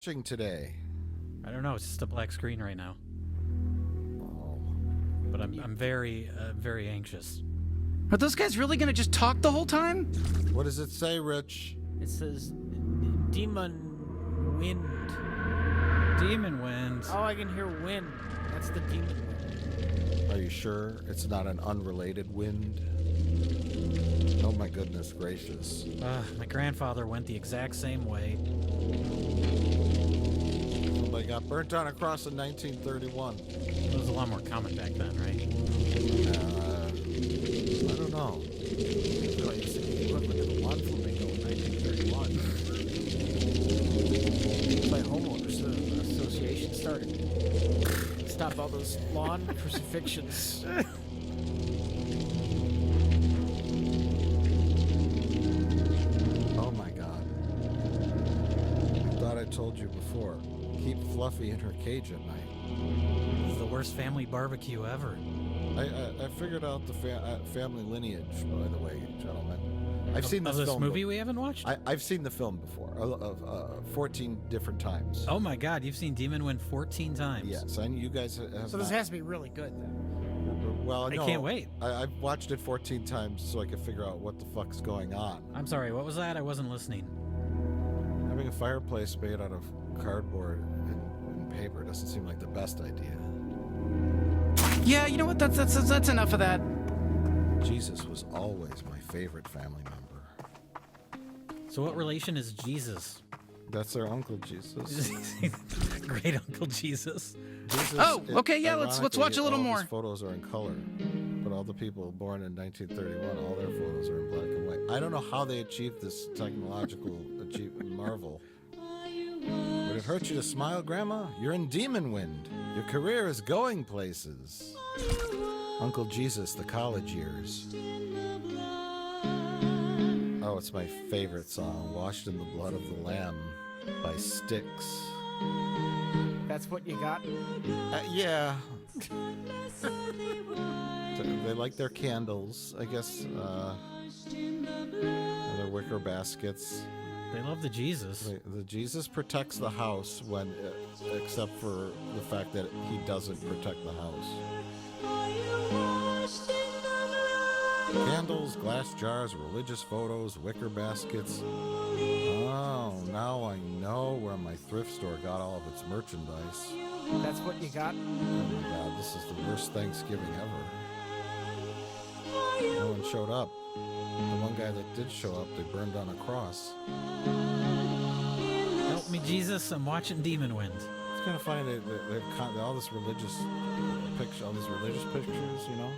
watching today? I don't know. It's just a black screen right now. Oh. But I'm very anxious. Are those guys really gonna just talk the whole time? What does it say, Rich? It says demon wind. Demon wind. Oh, I can hear wind. That's the demon wind. Are you sure it's not an unrelated wind? Oh my goodness gracious. My grandfather went the exact same way. Somebody got burnt on a cross in 1931. It was a lot more common back then, right? I don't know. Well, it's the equivalent of the one flamingo in 1931. That's why homeowners association started. Stop all those lawn crucifixions. Oh my god. I thought I told you before. Keep Fluffy in her cage at night. This is the worst family barbecue ever. I figured out the family lineage, by the way, gentlemen. I've seen Of this this film movie we haven't watched? I've seen the film before, 14 different times. Oh my god, you've seen Demon Wind 14 times. Yes, and you guys have So this not. has to be really good then. Well, I no, can't wait. I've watched it 14 times so I can figure out what the fuck's going on. I'm sorry, what was that? I wasn't listening. Having a fireplace made out of cardboard and paper doesn't seem like the best idea. Yeah, you know what? That's enough of that. Jesus was always my favorite family member. So what relation is Jesus? That's their Uncle Jesus. Great Uncle Jesus. Jesus Oh, okay, yeah, let's watch a little all of more. his photos are in color, but all the people born in 1931, all their photos are in black and white. I don't know how they achieved this technological marvel. Would it hurt you to smile, Grandma? You're in Demon Wind. Your career is going places. Uncle Jesus, the college years. Oh, it's my favorite song, Washed in the Blood of the Lamb by Styx. That's what you got? Yeah. They like their candles, I guess, and their wicker baskets. They love the Jesus. The Jesus protects the house when, except for the fact that he doesn't protect the house. Candles, glass jars, religious photos, wicker baskets. Oh, now I know where my thrift store got all of its merchandise. That's what you got? Oh my god, this is the worst Thanksgiving ever. No one showed up. The one guy that did show up, they burned on a cross. Help me, Jesus, I'm watching Demon Wind. It's kind of funny they have all this religious pictures, you know.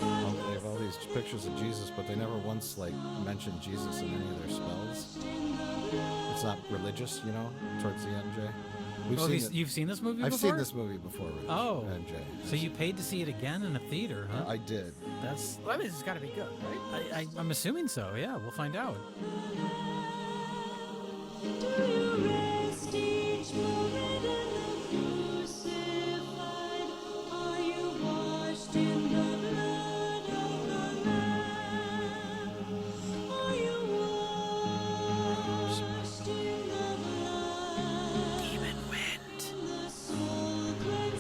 They have all these pictures of Jesus, but they never once mention Jesus in any of their spells. It's not religious, you know. Towards the end, Jay. You've seen this movie before? I've seen this movie before, Rich and Jay. So you paid to see it again in a theater, huh? I did. Well, that means it's got to be good, right? I'm assuming so, yeah. We'll find out.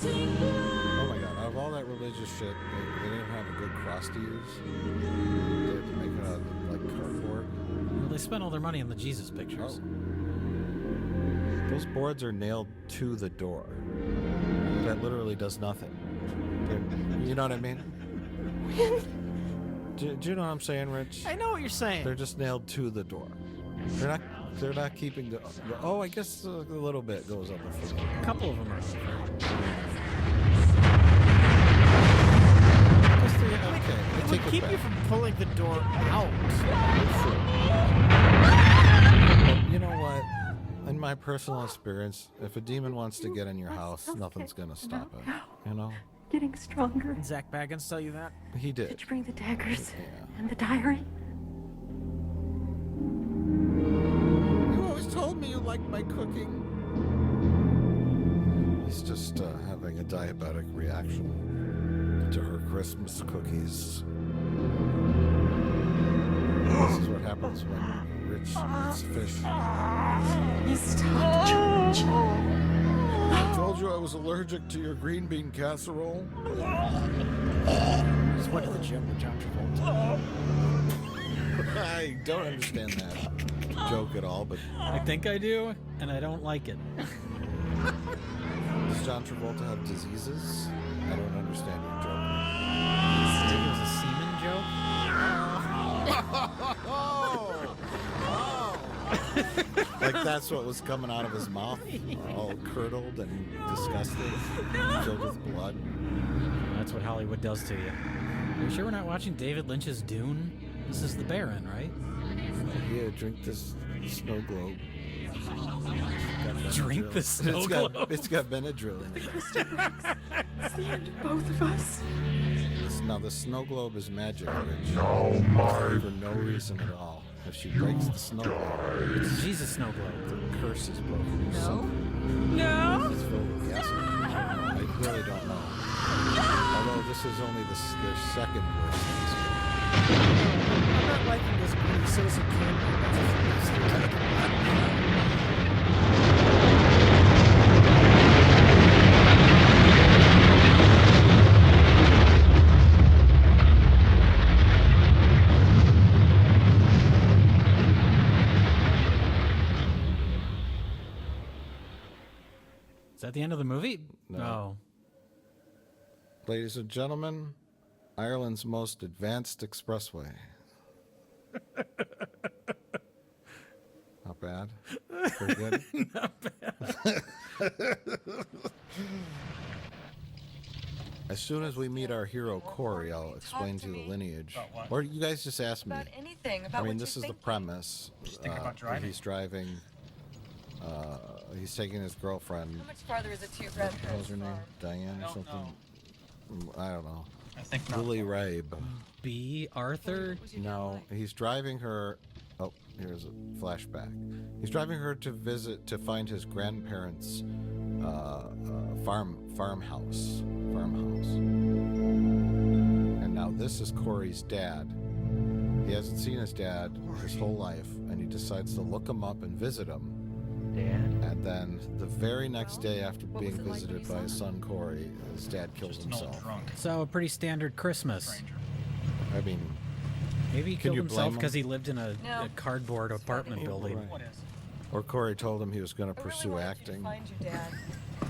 Oh my god, out of all that religious shit, they didn't have a good cross to use. They had to make it out of cardboard. Well, they spent all their money on the Jesus pictures. Oh. Those boards are nailed to the door. That literally does nothing. You know what I mean? Do you know what I'm saying, Rich? I know what you're saying. They're just nailed to the door. They're not keeping the oh, I guess a little bit goes up the front. A couple of them are. Okay, It take would it keep back. you from pulling the door out. But you know what? In my personal experience, if a demon wants to get in your house, nothing's gonna stop it. You know? Getting stronger. Did Zach Baggins tell you that? He Did did. you bring the daggers Yeah. and the diary? You always told me you liked my cooking. He's just having a diabetic reaction to her Christmas cookies. This is what happens when Rich It's fish. You stop, George. I told you I was allergic to your green bean casserole. Just went to the gym with John Travolta. I don't understand that joke at all, but I think I do, and I don't like it. does John Travolta have diseases? I don't understand your joke. It was a semen joke. Like that's what was coming out of his mouth, all curdled and disgusted, filled with blood. That's what Hollywood does to you. Are you sure we're not watching David Lynch's Dune? This is the Baron, right? Yeah, drink this snow globe. Drink the snow It's globe. It's got Benadryl in it. Mr. Brooks, it's the end of both of us. Now the snow globe is magic, Rich. For no reason at all. If she breaks the snow globe, It's Jesus snow globe. the curse is broken. No. It's filled with acid. I really don't know. Although this is only their second worst thing. I'm not liking this Greek citizen Is that the end of the movie? No. Ladies and gentlemen, Ireland's most advanced expressway. Not bad. Pretty good. As soon as we meet our hero Corey, I'll explain to you the lineage. Or you guys just ask me. About anything, I about mean, what this is you're the premise. He's driving. He's taking his girlfriend. How much farther is it to your What was grandparents' her name? farm? Diane or something? I don't know. I think not. Lily Rabe. B. Arthur? No, he's driving her. Oh, here's a flashback. He's driving her to find his grandparents' farmhouse. And now this is Corey's dad. He hasn't seen his dad his whole life, and he decides to look him up and visit him. Dad. And then the very next day after What being was it like visited when by you his saw son Corey, his dad kills Just an old himself. drunk So a pretty standard Christmas. stranger. I mean, Maybe he Can killed you blame himself him? because he lived in a No. cardboard apartment Right. building. Right. What is? or Corey told him he was going to I really pursue wanted you to acting. find your dad. I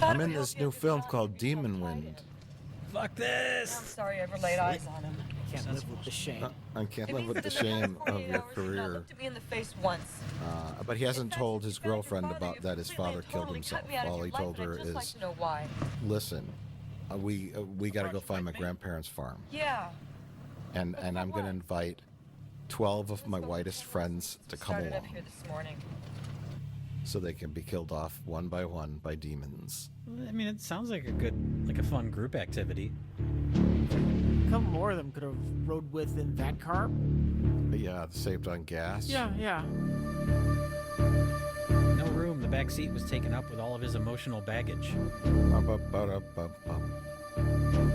thought I'm it in would this help you new if you film thought called you could help Demon hide Wind. it. Fuck I'm this! sorry I ever laid eyes on him. Can't live with the shame. I can't It live means with the that in shame past 48 of your hours, you've not career. looked at me in the face once. But he hasn't In fact, told his you found your girlfriend father, about you've that his completely father and killed totally himself. cut me out of All your he life, told and her I'd just like is, to know why. listen, we got to go find my grandparents' farm, Yeah. and But I'm for going to what? invite 12 of my That's what whitest we friends to come started up along here this morning. so they can be killed off one by demons. I mean, it sounds like a fun group activity. A couple more of them could have rode with in that car. But yeah, saved on gas. Yeah. No room. The back seat was taken up with all of his emotional baggage.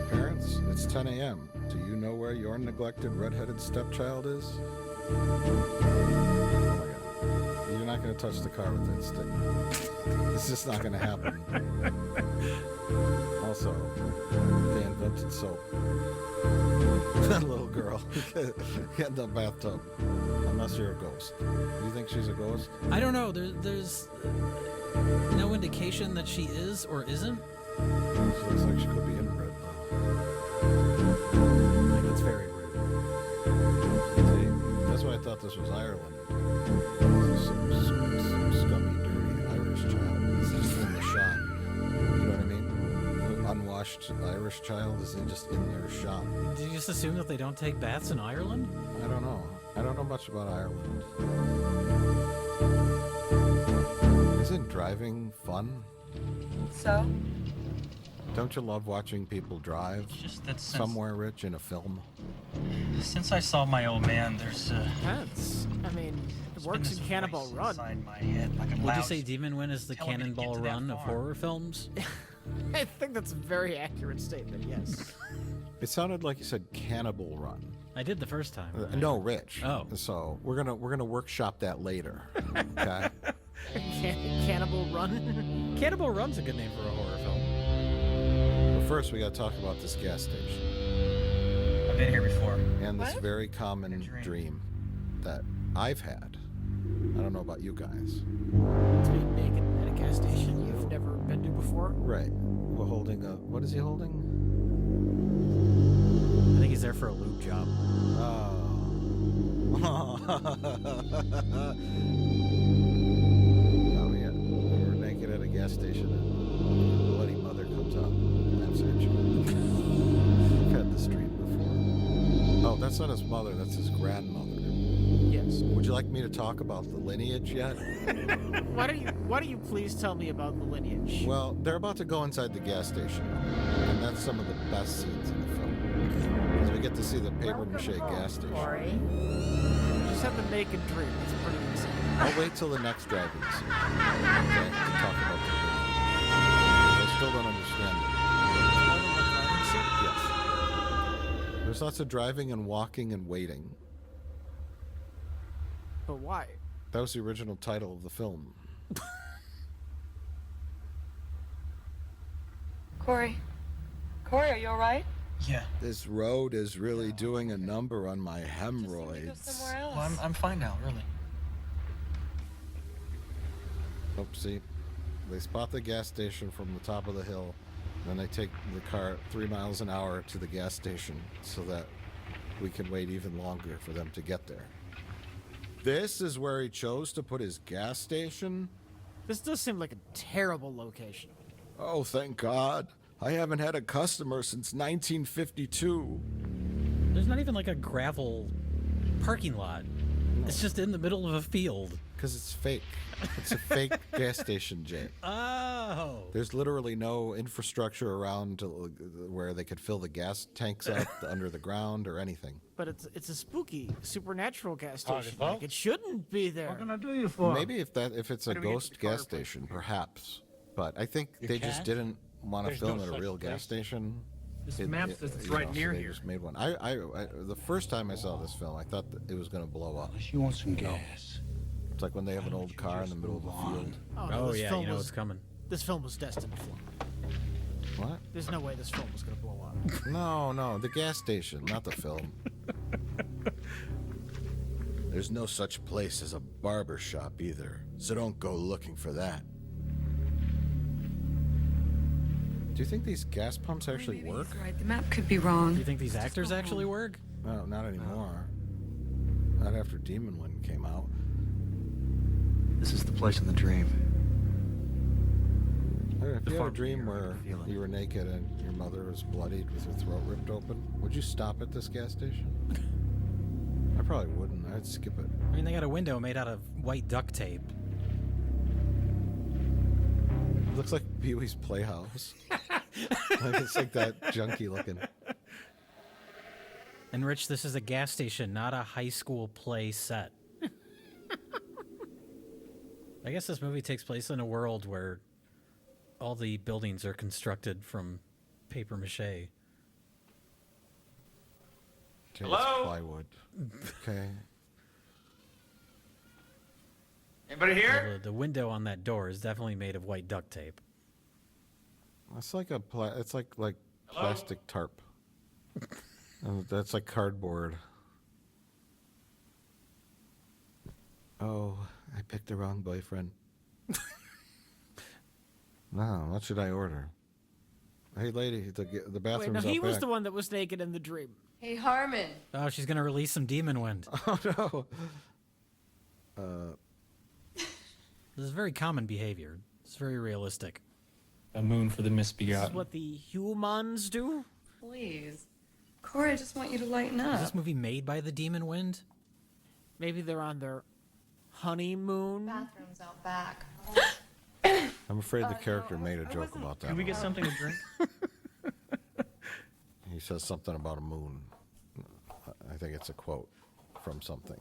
Parents, it's 10 a.m. Do you know where your neglected redheaded stepchild is? Oh my God. You're not going to touch the car with that stick. It's just not going to happen. Also, they invented soap. That little girl, get in the bathtub. Unless you're a ghost. Do you think she's a ghost? I don't know. There's no indication that she is or isn't. She looks like she could be inbred, Like, that's very rude. though. See, that's why I thought this was Ireland. Some scummy, dirty Irish child. It's just in the shot. You know what I mean? The unwashed Irish child is just in their shop. Did you just assume that they don't take baths in Ireland? I don't know. I don't know much about Ireland. Isn't driving fun? So? Don't you love watching people drive It's just that since, somewhere, Rich, in a film? since I saw my old man, there's Depends. I mean, it works in Cannonball Run. inside my head like a Would you loud say Demon Wind is the telling me to get Cannonball to that Run of farm. horror films? I think that's a very accurate statement, yes. It sounded like you said Cannibal Run. I did the first time. No, Rich. Oh. So we're gonna workshop that later. Okay. Cannibal Run. Cannibal Run's a good name for a horror film. But first, we gotta talk about this gas station I've been here before. and this What? very common dream that I've had. I don't know about you guys. To be naked at a gas station you've never been to before. Right. We're holding a. What is he holding? I think he's there for a lube job. Oh. Oh yeah. We were naked at a gas station and your bloody mother comes out. That's it. I've had this dream before. Oh, that's not his mother. That's his grandmother. Yes. Would you like me to talk about the lineage yet? Why don't you please tell me about the lineage? Well, they're about to go inside the gas station, and that's some of the best scenes in the film. So we get to see the paper mache gas station. Just have the naked dream. It's pretty insane. I'll wait till the next driving scene, okay, to talk about the lineage. I still don't understand it. Yes. There's lots of driving and walking and waiting. But why? That was the original title of the film. Corey, are you all right? Yeah. This road is really doing a number on my Just need to go hemorrhoids. somewhere else. Well, I'm fine now, really. Oopsie. They spot the gas station from the top of the hill. Then they take the car 3 miles an hour to the gas station so that we can wait even longer for them to get there. This is where he chose to put his gas station? This does seem like a terrible location. Oh, thank God. I haven't had a customer since 1952. There's not even like a gravel parking lot. It's just in the middle of a field. Because it's fake. It's a fake gas station, Jay. Oh. There's literally no infrastructure around where they could fill the gas tanks up under the ground or anything. But it's a spooky supernatural gas station. Like, it shouldn't be there. Maybe if it's a ghost gas station, perhaps. But I think they just didn't want to film at a real gas station. This map says it's right near they here. just made one. The first time I saw this film, I thought that it was going to blow up. Unless you want some gas. It's like when they have an old car in the middle of a field. Oh, this yeah, film you know was, it's coming. This film was destined to flop. What? There's no way this film was gonna blow up. No, the gas station, not the film. There's no such place as a barber shop either, so don't go looking for that. Do you think these gas pumps actually Maybe work? he's right. The map could be wrong. Do you think these actors actually work? No, not anymore. Not after Demon Wind came out. This is the place in the dream. If The you had a farm dream here, I where can feel it. you were naked and your mother was bloodied with her throat ripped open, would you stop at this gas station? I probably wouldn't. I'd skip it. I mean, they got a window made out of white duct tape. It looks like Pee-wee's Playhouse. Like it's like that junky looking. And Rich, this is a gas station, not a high school play set. I guess this movie takes place in a world where all the buildings are constructed from paper mache. Okay, Hello? It's plywood. Okay. Anybody here? Well, the window on that door is definitely made of white duct tape. It's like it's like plastic tarp. That's like cardboard. Oh, I picked the wrong boyfriend. No, what should I order? Hey, lady, the Wait, bathroom's no, out he was back. the one that was naked in the dream. Hey, Harmon. Oh, she's gonna release some demon wind. Oh no. This is very common behavior. It's very realistic. A moon for the This misbegotten. is what the humans do. Please. Corey, I just want you to lighten Is up. this movie made by the demon wind? Maybe they're on their honeymoon. Bathroom's out back. I'm afraid the character made a joke about that. Can we get one. something to drink? He says something about a moon. I think it's a quote from something.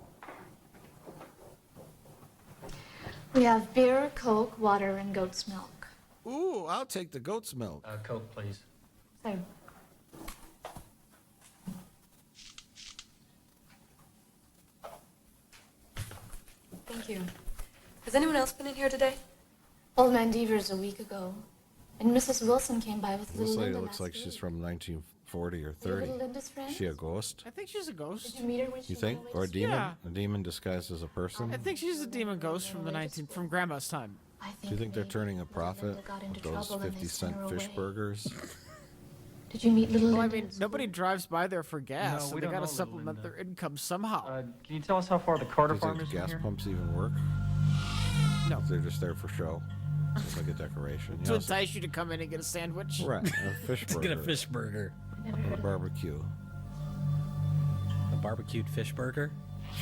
We have beer, Coke, water, and goat's milk. Ooh, I'll take the goat's milk. Coke, please. So, you. Has anyone else been in here today? Old Man Devers a week ago. And Mrs. Wilson came by with This little lady Linda looks last like she's week. from 1940 or Were you 30. little Linda's friend? Is she a ghost? I think she's a ghost. Did you meet her when she You went think? away Or a to demon? Yeah. A demon disguised as a person? I think she's a demon ghost from from Grandma's time. I Do you think they're maybe turning a Linda profit got into with those trouble and they 50-cent sent her fish away. burgers? Did you meet little Well, I Linda? mean, in school? nobody drives by there for gas, No, so we they don't gotta know Little supplement Linda. their income somehow. Can you tell us how far the Carter Do you farm think is from gas here? pumps even work? No. They're just there for show. It's like a decoration. To You know, entice you to come in and get a sandwich. right, a fish To burger. get a fish burger. Or a barbecue. A barbecued fish burger?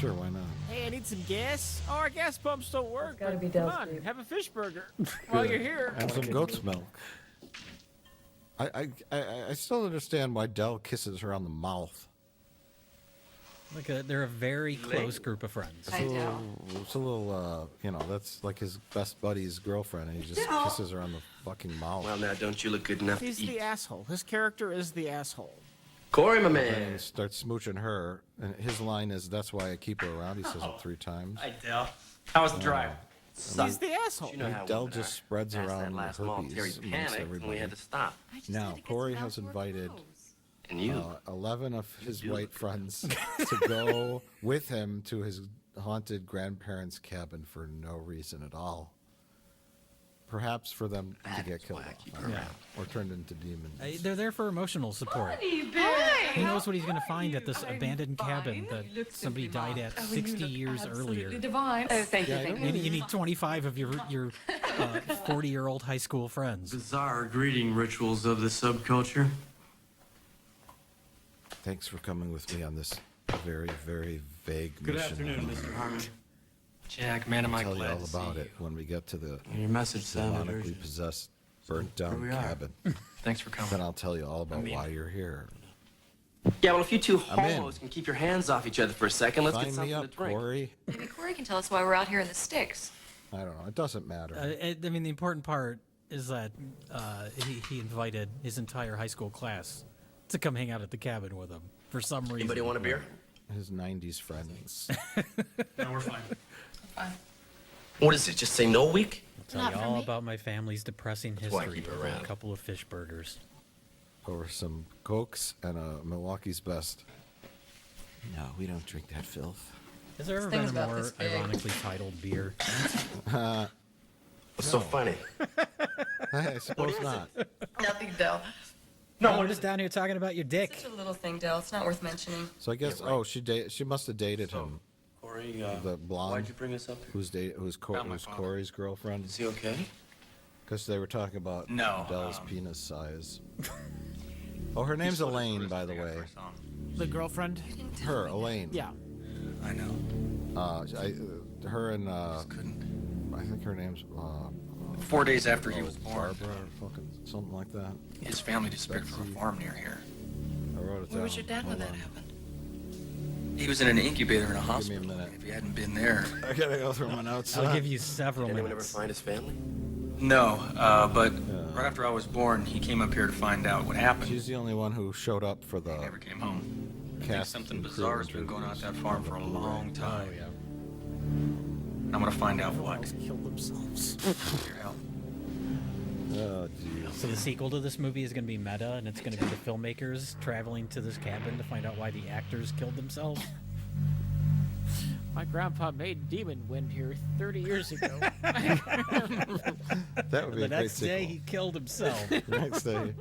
Sure, why not? Hey, I need some gas. Oh, our gas pumps don't work. gotta but be come Dell's on, babe. have a fish burger while you're here. And some goat's milk. I still understand why Dell kisses her on the mouth. They're a very close group of friends. I know. It's a little, you know, that's like his best buddy's girlfriend, and he just kisses her on the fucking mouth. Well, now, don't you look good enough He's to eat? the asshole. His character is the asshole. Corey, my And he man. starts smooching her, and his line is, "That's why I keep her around." He says it 3 times. Hi, Dell. How was the drive? He's the asshole. You know how Dell women just are. spreads Past around that the last mall, herpes Terry amongst panicked, and we everybody. had to stop. I just Now, had to get Corey some has outdoor invited clothes. And you. 11 of his white friends to go with him to his haunted grandparents' cabin for no reason at all. Perhaps for them to That get is killed why I off, keep I her don't know, around. or turned into demons. They're there for emotional support. Who knows what he's going to find at this abandoned cabin that somebody died at 60 years earlier? Divine. Oh, thank you, Yeah, I thank don't you. You need 25 of your 40-year-old high school friends. Bizarre greeting rituals of the subculture. Thanks for coming with me on this very, very vague Good mission. afternoon, Mr. Harmon. Jack, man, am I I'll tell you glad all to see about you. it when we get to the Your message sounded demonically urgent. possessed, burnt here down we are. cabin. Thanks for Then coming. I'll tell you all about mean- why you're here. Yeah, well, if you two I'm in. homos can keep your hands off each other for a second, let's get Sign something me to up, drink. Corey. Maybe Corey can tell us why we're out here in the sticks. I don't know. It doesn't matter. I mean, the important part is that he invited his entire high school class to come hang out at the cabin with him for some reason. Anybody want a beer? His 90s friends. No, we're fine. What is it? Just say no week? Tell Not you for all me. about my family's depressing why I history keep it over a around. couple of fish burgers. Over some Cokes and a Milwaukee's Best. No, we don't drink that filth. Has there ever thing's been a about more this big. ironically titled beer? What's so funny? I suppose not. Nothing, Dell. No, we're just down here talking about your dick. Such a little thing, Dell. It's not worth mentioning. So I guess, she must have dated him. Corey, The blonde. why'd you bring us up here? Who's Found my father. Corey's girlfriend? Is he okay? Because they were talking about No, Dell's penis size. Oh, her name's Elaine, by the way. The girlfriend. Her, Elaine. Yeah. I know. Her and Couldn't. I think her name's 4 days after he was born, Barbara or fucking something like that. his family disappeared from a Betsy. farm near here. I wrote it down. Where was your dad when Hold that on. happened? He was in an incubator in a me a hospital. minute. If he hadn't been there. I gotta go through my notes. I'll give you several Did anyone ever minutes. find his family? No, but right after I was born, he came up here to find out what happened. She's the only one who showed up for the He never came home. I think cast something and crew bizarre has been going on at that farm for a long Oh, time. yeah. I'm gonna find out what. Killed themselves. With your help. Oh, jeez. So the sequel to this movie is going to be meta, and it's going to be the filmmakers traveling to this cabin to find out why the actors killed themselves. My grandpa made Demon Wind here 30 years ago. That would be The a great next day, sequel. he killed himself. Next day.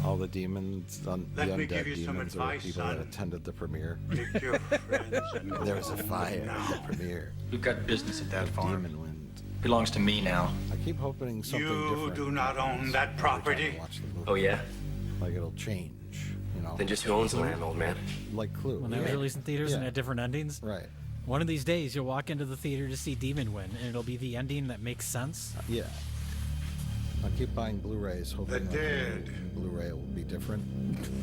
All the demons, the Let me undead give you some demons, are advice, people that son. attended the premiere. Take your friends and There was a go fire now. at the premiere. We've got business at that farm. Demon wind. Belongs to me now. I keep hoping something You different. do not own happens that every time I property. watch the movie. Oh, yeah? Like it'll change, you know. Then just who owns the land, old man? Like Clue. When that was released in theaters and Yeah. had different endings. Right. One of these days, you'll walk into the theater to see Demon Win, and it'll be the ending that makes sense. Yeah. I keep buying Blu-rays, hoping The that dead. Blu-ray will be different.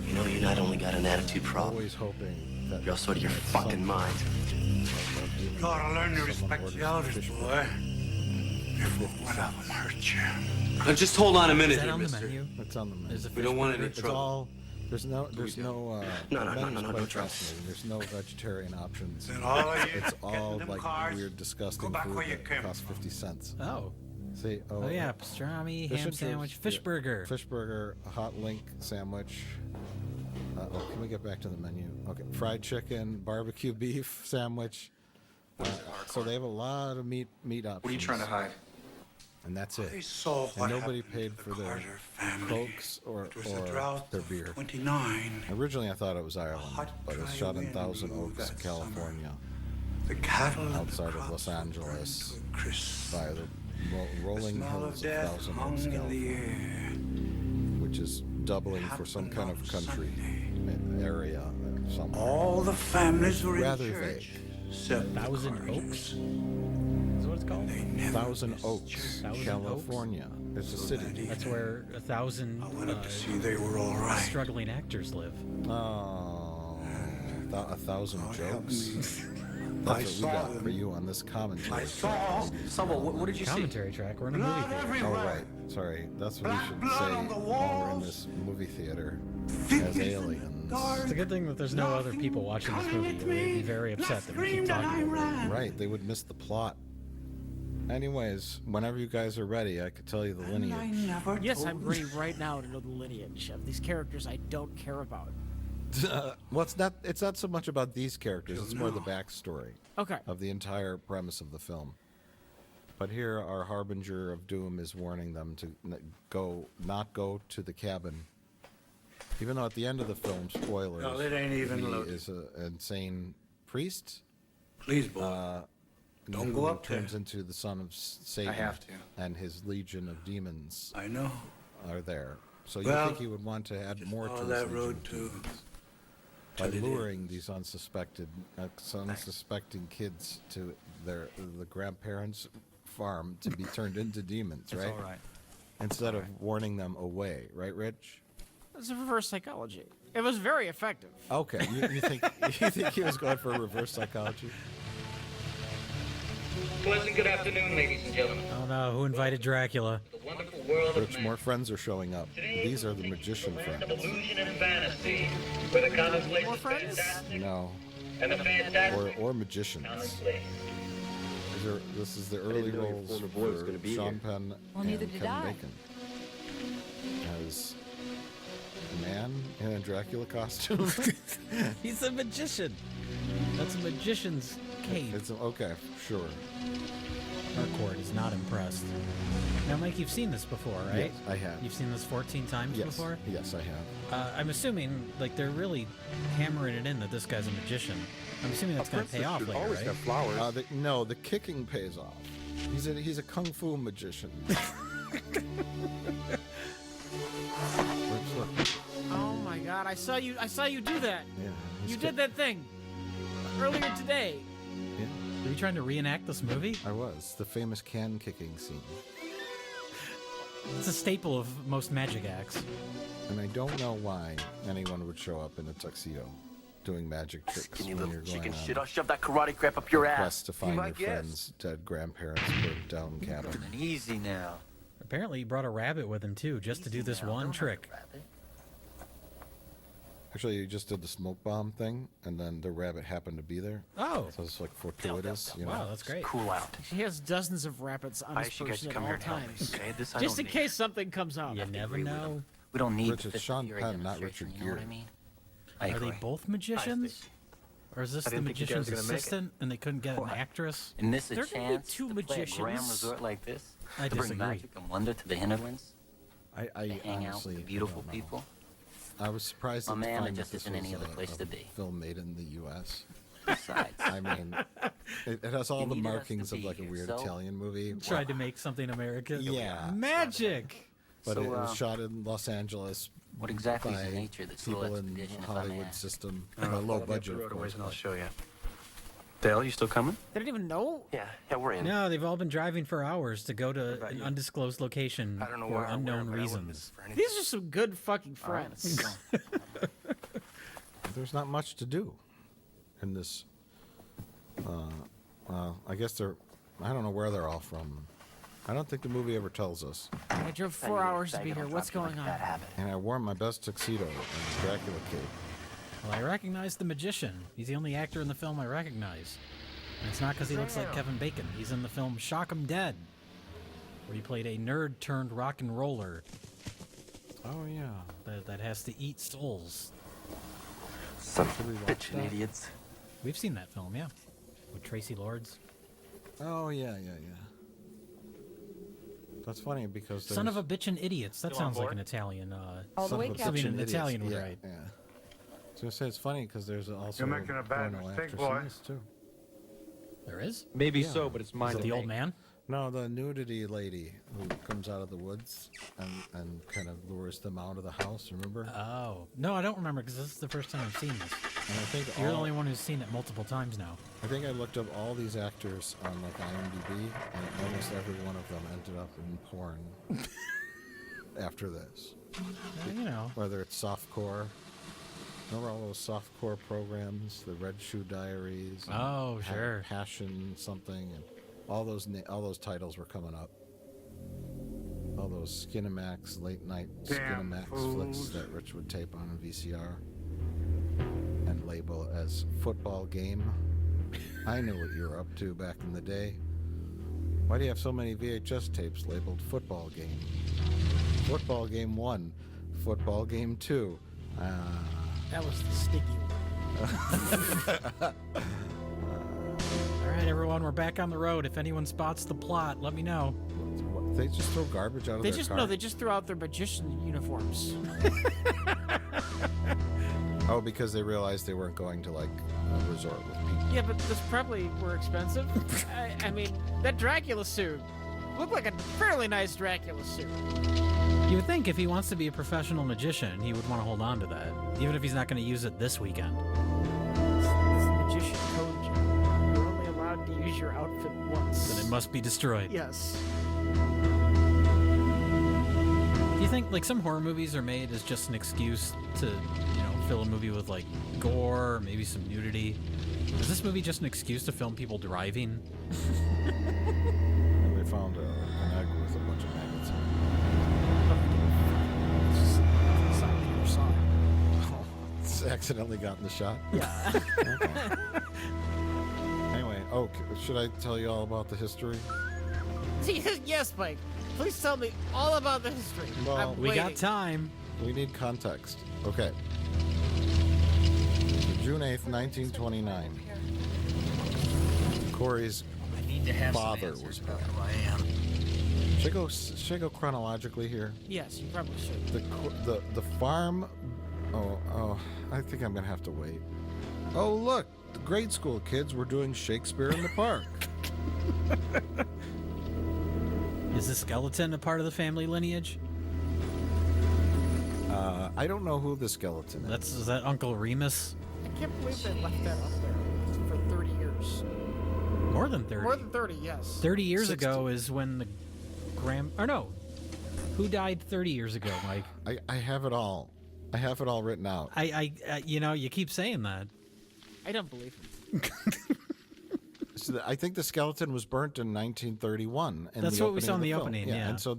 You know, you not only got an attitude problem, Always hoping that you're also out of your at fucking some mind. point, Gotta learn to someone respect orders the a elders, fish boy. Before one of them hurt you. Just hold on a Is minute that here, on the mister. menu? It's on the menu. There's a We fish don't want any burger. It's trouble. all There's no No, no, no, menu's no, no, quite no trouble. fascinating. There's no vegetarian options. Then all of you It's get all in them like cars, weird, disgusting go back food where you that came costs from. 50 cents. Oh. See, Oh yeah, pastrami, fish ham and chips, sandwich, fish yeah. burger. Fish burger, a hot link sandwich. Can we get back to the menu? Okay, fried chicken, barbecue beef sandwich. So they have a lot of meat options. What are you trying to hide? And that's They it. saw And what nobody happened paid to for the their Carter family. cokes or It was a drought their of beer. 29. Originally, I thought it was Ireland, hot, but it's dry shot in wind Thousand blew Oaks, that California, The cattle and the outside of crops Los were burned Angeles, to a crisp. by the rolling The smell hills of of death Thousand hung Oaks, in the California, air. which is doubling for some Happened kind on of country Sunday. area somewhere. All the families were Rather in church. vague. Except the Thousand Carters. Oaks? Is that what it's called? They never Thousand missed Oaks, church. Thousand California. It's a city. That's where 1,000 I went up to see they were all right. struggling actors live. Oh, 1,000 God help jokes. me. That's I what we saw got for them. you on this commentary. I saw Summer, what did you see? Commentary track. We're in a movie blood theater. Oh, everywhere. right. Sorry. That's what we Black should blood say on the while we're in walls. this movie theater as Figures in the aliens. dark. It's a good thing that there's no other people watching this movie. They'd be very upset that we keep talking over it. Right. They would miss the plot. Anyways, whenever you guys are ready, I could tell you the I lineage. never Yes, told I'm ready right now to know the lineage of these characters I don't care about. Well, it's not so much about these characters. It's more the backstory Okay. of the entire premise of the film. But here, our harbinger of doom is warning them to not go to the cabin. Even though at the end of the film, spoilers, No, it ain't even he loaded. is an insane priest. Please, boy. Don't who go up there. turns into the son of Satan. I have to. And his legion of demons I know. are there. So you Well, think he would want to add more to All his that legion road of to demons by the luring these unsuspecting kids to the grandparents' farm to be turned into demons, right? all right. Instead of warning them away, right, Rich? It's a reverse psychology. It was very effective. Okay, you think he was going for reverse psychology? Pleasant good afternoon, ladies and gentlemen. Oh no, who invited Dracula? The wonderful world of Rich, man. more friends are showing up. These are the magician Land of friends. illusion and fantasy, where the commonplace More is friends? fantastic No, and the fantastic or magicians. commonplace. This is the early roles for Sean Penn Well, and neither Kevin did I. Bacon as a man in a Dracula costume. He's a magician. That's a magician's cape. It's okay, sure. Harcourt is not impressed. Now, Mike, you've seen this before, right? Yes, I have. You've seen this 14 times Yes, before? yes, I have. I'm assuming, like, they're really hammering it in that this guy's a magician. I'm assuming that's going to pay off later, right? No, the kicking pays off. He's a kung fu magician. Look. Oh my god, I saw you do that. Yeah, he's You did that thing earlier today. Yeah, Are you trying to reenact this movie? I was the famous can kicking scene, It's a staple of most magic acts. and I don't know why anyone would show up in a tuxedo doing magic tricks Skinny when little you're going chicken on shit. I'll shove that karate crap up your a ass. quest to find might your guess. friends' dead grandparents' burnt down cabin. Easy now. Apparently, he brought a rabbit with him, too, just to do this one trick. Actually, you just did the smoke bomb thing, and then the rabbit happened to be there. Oh, So it's like fortuitous, you know. wow, that's great. Cool out. He has dozens of rabbits on I his asked you guys person to at come all here and help me. times. Okay, this I Just don't in need. case something comes up. You never know. We don't need Richard, the Sean theory Penn, not demonstration, Richard you know what I Gere. mean? I Are they agree. both magicians? Or is this I the didn't think you guys magician's were gonna make it. assistant and they couldn't get an actress? And this a There can be chance two to play a grand magicians. resort like this? I to bring disagree. magic and wonder to the hinterlands? I To hang out honestly with the beautiful don't know. people? I was surprised Oh, to man, find there just that this isn't any was other place a to be. film made in the U.S. Besides, I mean, it has all You the needed us to markings of be like a here, weird so- Italian movie. Tried to make something American? Yeah. Magic! But So, it was shot in Los Angeles what exactly is by the nature of this little people in expedition, if I Hollywood may ask? system. Low budget, of course. and I'll show you. Dale, you still coming? They didn't even know. Yeah, we're in. No, they've all been driving for hours to go to about an you? undisclosed location I don't know for where I unknown were, but I wouldn't reasons. miss for anything. These are some good fucking friends. There's not much to do in this. I guess they're. I don't know where they're all from. I don't think the movie ever tells us. I drove 4 hours to be here. What's going on? And I wore my best tuxedo and Dracula cape. Well, I recognize the magician. He's the only actor in the film I recognize. And it's not because he looks like Kevin Bacon. He's in the film Shock 'Em Dead, where he played a nerd turned rock and roller Oh, yeah. that has to eat souls. Some Should we watch bitchin' that? idiots. We've seen that film, yeah. With Tracy Lords. Oh, yeah. That's funny because there's... Son of a bitchin' idiots. That Still on sounds like board? an Italian. All the Son way, of a Captain. bitchin' I mean, an idiots. Italian would yeah, write. Yeah. I was going to say, it's funny because there's also You're making a bad porno mistake, actress boy. in this, too. There is? Maybe Yeah. so, but it's mine. Is it the old man? No, the nudity lady who comes out of the woods and kind of lures them out of the house, remember? Oh. No, I don't remember because this is the first time I've seen this. And I think You're the only one who's seen it multiple times now. I think I looked up all these actors on like IMDb, and almost every one of them ended up in porn after this. You know. Whether it's softcore, remember all those softcore programs, the Red Shoe Diaries? and Oh, sure. Passion something, and all those titles were coming up. All those Skinamax late night Damn Skinamax fools. flicks that Rich would tape on a VCR and label as football game. I knew what you were up to back in the day. Why do you have so many VHS tapes labeled football game? Football game 1, football game 2. That was the sticky one. All right, everyone, we're back on the road. If anyone spots the plot, let me know. They just throw garbage out of They their just car? no, they just threw out their magician uniforms. Oh, because they realized they weren't going to like a resort with people. Yeah, but this probably were expensive. I mean, that Dracula suit looked like a fairly nice Dracula suit. You would think if he wants to be a professional magician, he would want to hold on to that, even if he's not going to use it this weekend. This magician code, Joe. You're only allowed to use your outfit once. Then it must be destroyed. Yes. Do you think like some horror movies are made as just an excuse to, fill a movie with like gore, maybe some nudity? Is this movie just an excuse to film people driving? And they found an egg with a bunch of maggots in it. It's accidentally gotten the shot. Yeah. Okay. Anyway, should I tell you all about the history? Yes, Mike. Please tell me all about the history. Well, I'm We got waiting. time. We need context. Okay. June 8th, 1929. Corey's I need to have father some was answers about born. who I am. Should I go chronologically here? Yes, you probably should. The farm. Oh, I think I'm gonna have to wait. Oh, look, the grade school kids were doing Shakespeare in the Park. Is the skeleton a part of the family lineage? I don't know who the skeleton is. Is that Uncle Remus? I can't believe they left that up there for 30 years. More than 30. More than 30, yes. 30 years 60. ago is when the or no. Who died 30 years ago, Mike? I have it all. I have it all written out. You keep saying that. I don't believe it. So I think the skeleton was burnt in 1931. That's what we saw in the film. opening, yeah. And so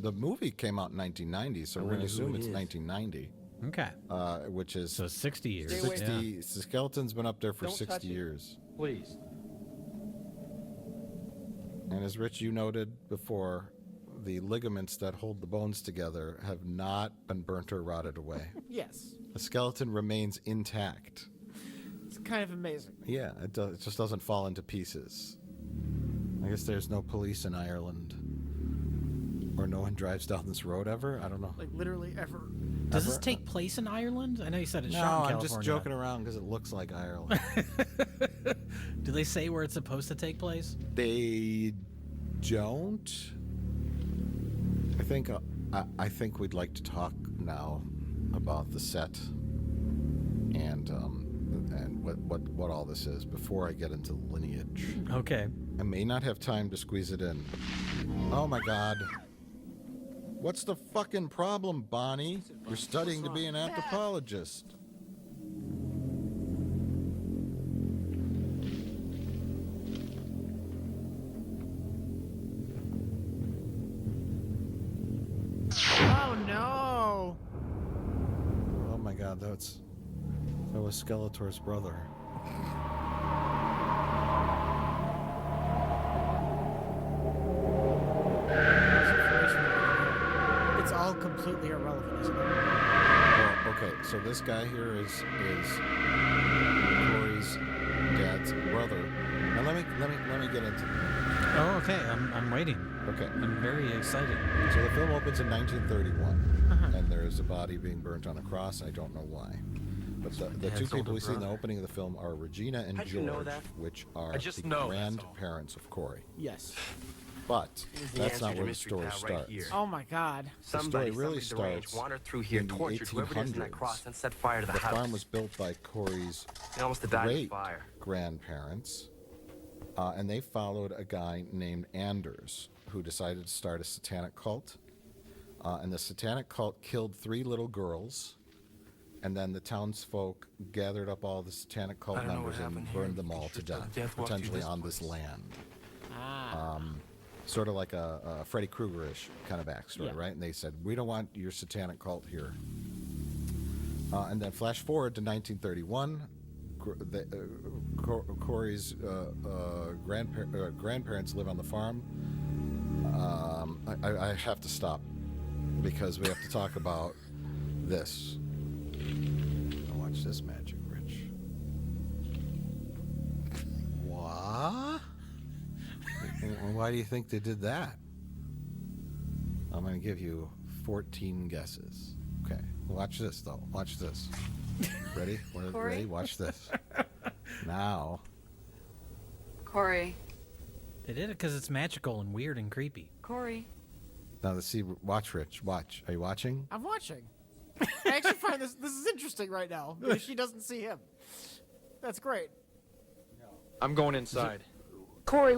the movie came out in 1990, so we're going to assume it's 1990, Okay. which is So 60 years. Stay away. 60. Yeah. The skeleton's been up there for Don't 60 touch it. years. Please. And as Rich, you noted before, the ligaments that hold the bones together have not been burnt or rotted away. Yes. The skeleton remains intact. It's kind of amazing. Yeah, it just doesn't fall into pieces. I guess there's no police in Ireland. Or no one drives down this road ever? I don't know. Like, literally ever. Does this take place in Ireland? I know you said it's No, shot in I'm California. just joking around because it looks like Ireland. Do they say where it's supposed to take place? They don't. I think we'd like to talk now about the set and what all this is before I get into the lineage. Okay. I may not have time to squeeze it in. Oh my God. What's the fucking problem, Bonnie? You're studying to be an anthropologist. Yeah, that was Skeletor's brother. It's all completely irrelevant, isn't it? Well, okay, so this guy here is Corey's dad's brother. Now let me get into it. Oh, okay. I'm waiting. Okay. I'm very excited. So the film opens in 1931, and there's a body being burnt on a cross. I don't know why. But the two people we see in the opening of the film are Regina and How'd you know George, that? which are I just the know, that's all. grandparents of Corey. Yes. But Here's the that's answer not to where the mystery story pal right starts. here. Oh my God. Somebody really deranged starts wandered through here, in the tortured whoever it is in that 1800s. cross, and set fire to the The house. farm was built by Corey's They almost died in great fire. grandparents, and they followed a guy named Anders who decided to start a satanic cult. And the satanic cult killed 3 little girls, and then the townsfolk gathered up all the satanic cult I don't know members what and happened burned here. them all It's to just a death, death walk through potentially this on this place. land. Ah. Sort of like a Freddy Krueger-ish kind of backstory, Yeah. right? And they said, we don't want your satanic cult here. And then flash forward to 1931. Corey's grandparents live on the farm. I have to stop because we have to talk about this. Now watch this magic, Rich. What? Why do you think they did that? I'm going to give you 14 guesses. Okay, watch this though. Watch this. Ready? Corey? Ready? Watch this. Now. Corey. They did it because it's magical and weird and creepy. Corey. Now let's see. Watch, Rich. Watch. Are you watching? I'm watching. I actually find this is interesting right now because she doesn't see him. That's great. I'm going inside. Corey,